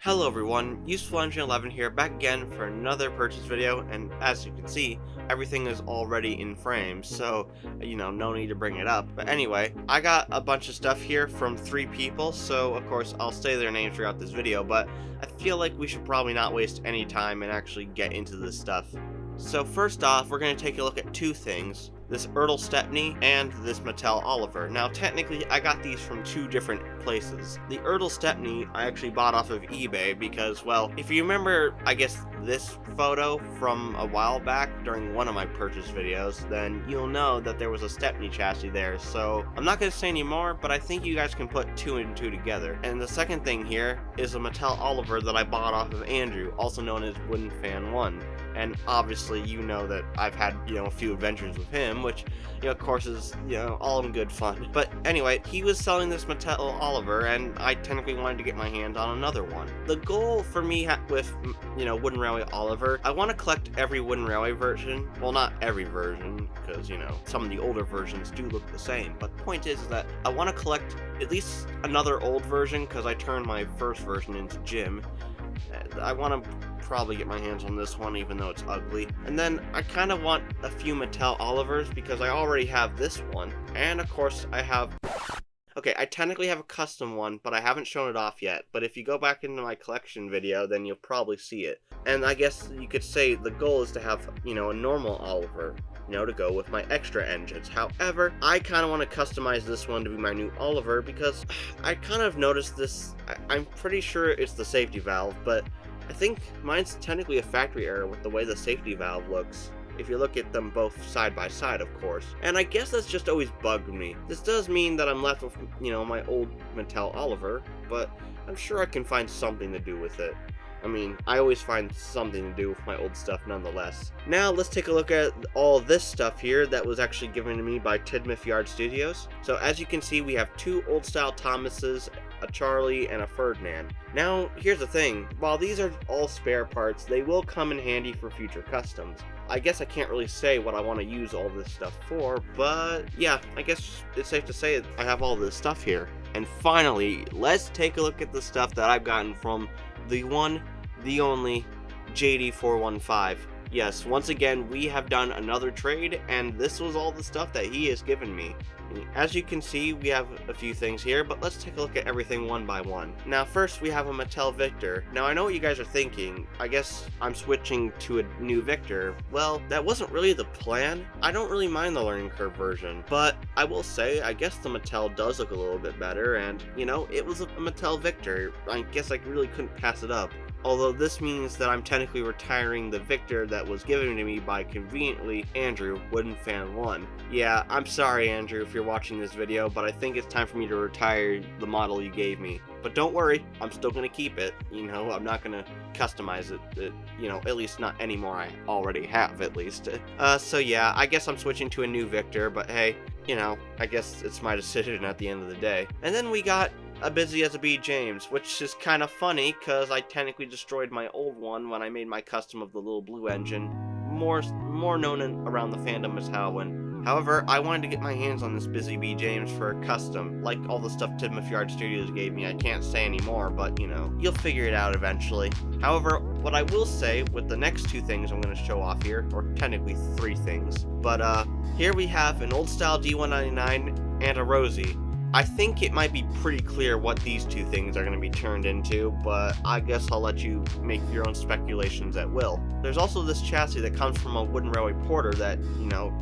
Hello everyone, Useful Engine 11 here, back again for another purchase video, and as you can see, everything is already in frame, so, no need to bring it up. But anyway, I got a bunch of stuff here from 3 people, so of course I'll say their names throughout this video, but I feel like we should probably not waste any time and actually get into this stuff. So first off, we're going to take a look at 2 things. This Ertl Stepney and this Mattel Oliver. Now technically I got these from 2 different places. The Ertl Stepney I actually bought off of eBay because, well, if you remember, I guess, this photo from a while back during one of my purchase videos, then you'll know that there was a Stepney chassis there. So I'm not going to say any more, but I think you guys can put 2 and 2 together. And the second thing here is a Mattel Oliver that I bought off of Andrew, also known as Wooden Fan 1. And obviously you know that I've had, a few adventures with him, which, of course is, all in good fun. But anyway, he was selling this Mattel Oliver, and I technically wanted to get my hands on another one. The goal for me with, Wooden Railway Oliver, I want to collect every Wooden Railway version. Well, not every version, because, some of the older versions do look the same. But the point is that I want to collect at least another old version, because I turned my first version into Jim. I want to probably get my hands on this one, even though it's ugly. And then I kind of want a few Mattel Olivers because I already have this one. And of course I have... Okay, I technically have a custom one, but I haven't shown it off yet. But if you go back into my collection video, then you'll probably see it. And I guess you could say the goal is to have, a normal Oliver, to go with my extra engines. However, I kind of want to customize this one to be my new Oliver because I kind of noticed this. I'm pretty sure it's the safety valve, but I think mine's technically a factory error with the way the safety valve looks. If you look at them both side by side, of course. And I guess that's just always bugged me. This does mean that I'm left with, my old Mattel Oliver, but I'm sure I can find something to do with it. I mean, I always find something to do with my old stuff nonetheless. Now, let's take a look at all this stuff here that was actually given to me by Tidmouth Yard Studios. So, as you can see, we have 2 old-style Thomases, a Charlie, and a Ferdinand. Now, here's the thing. While these are all spare parts, they will come in handy for future customs. I guess I can't really say what I want to use all this stuff for, but yeah, I guess it's safe to say I have all this stuff here. And finally, let's take a look at the stuff that I've gotten from the one, the only, JD415. Yes, once again, we have done another trade, and this was all the stuff that he has given me. As you can see, we have a few things here, but let's take a look at everything one by one. Now, first, we have a Mattel Victor. Now, I know what you guys are thinking. I guess I'm switching to a new Victor. Well, that wasn't really the plan. I don't really mind the learning curve version, but I will say, I guess the Mattel does look a little bit better, and, it was a Mattel Victor. I guess I really couldn't pass it up. Although this means that I'm technically retiring the Victor that was given to me by, conveniently, Andrew, Wooden Fan 1. Yeah, I'm sorry, Andrew, if you're watching this video, but I think it's time for me to retire the model you gave me. But don't worry, I'm still going to keep it. I'm not going to customize it, at least not anymore. I already have, at least. So yeah, I guess I'm switching to a new Victor, but hey, I guess it's my decision at the end of the day. And then we got a Busy as a Bee James, which is kind of funny because I technically destroyed my old one when I made my custom of the little blue engine, more known around the fandom as Howlin'. However, I wanted to get my hands on this Busy Bee James for a custom, like all the stuff Tidmouth Yard Studios gave me. I can't say anymore, but you'll figure it out eventually. However, what I will say with the next 2 things I'm going to show off here, or technically 3 things, but here we have an old style D199 and a Rosie. I think it might be pretty clear what these 2 things are going to be turned into, but I guess I'll let you make your own speculations at will. There's also this chassis that comes from a Wooden Railway Porter that,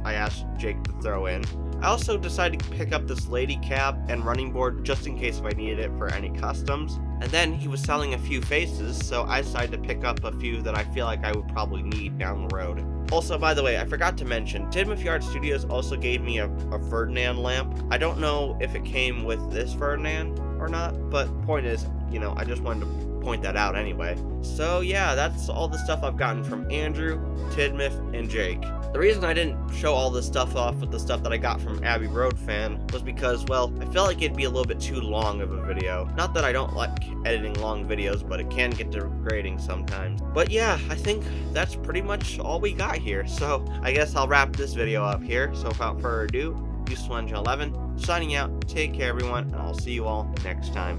I asked Jake to throw in. I also decided to pick up this lady cab and running board just in case if I needed it for any customs. And then he was selling a few faces, so I decided to pick up a few that I feel like I would probably need down the road. Also, by the way, I forgot to mention, Tidmouth Yard Studios also gave me a Ferdinand lamp. I don't know if it came with this Ferdinand or not, but point is, I just wanted to point that out anyway. So yeah, that's all the stuff I've gotten from Andrew, Tidmouth, and Jake. The reason I didn't show all this stuff off with the stuff that I got from Abbey Road Fan was because, well, I felt like it'd be a little bit too long of a video. Not that I don't like editing long videos, but it can get degrading sometimes. But yeah, I think that's pretty much all we got here. So I guess I'll wrap this video up here. So without further ado, Useful Engine 11, signing out. Take care, everyone, and I'll see you all next time.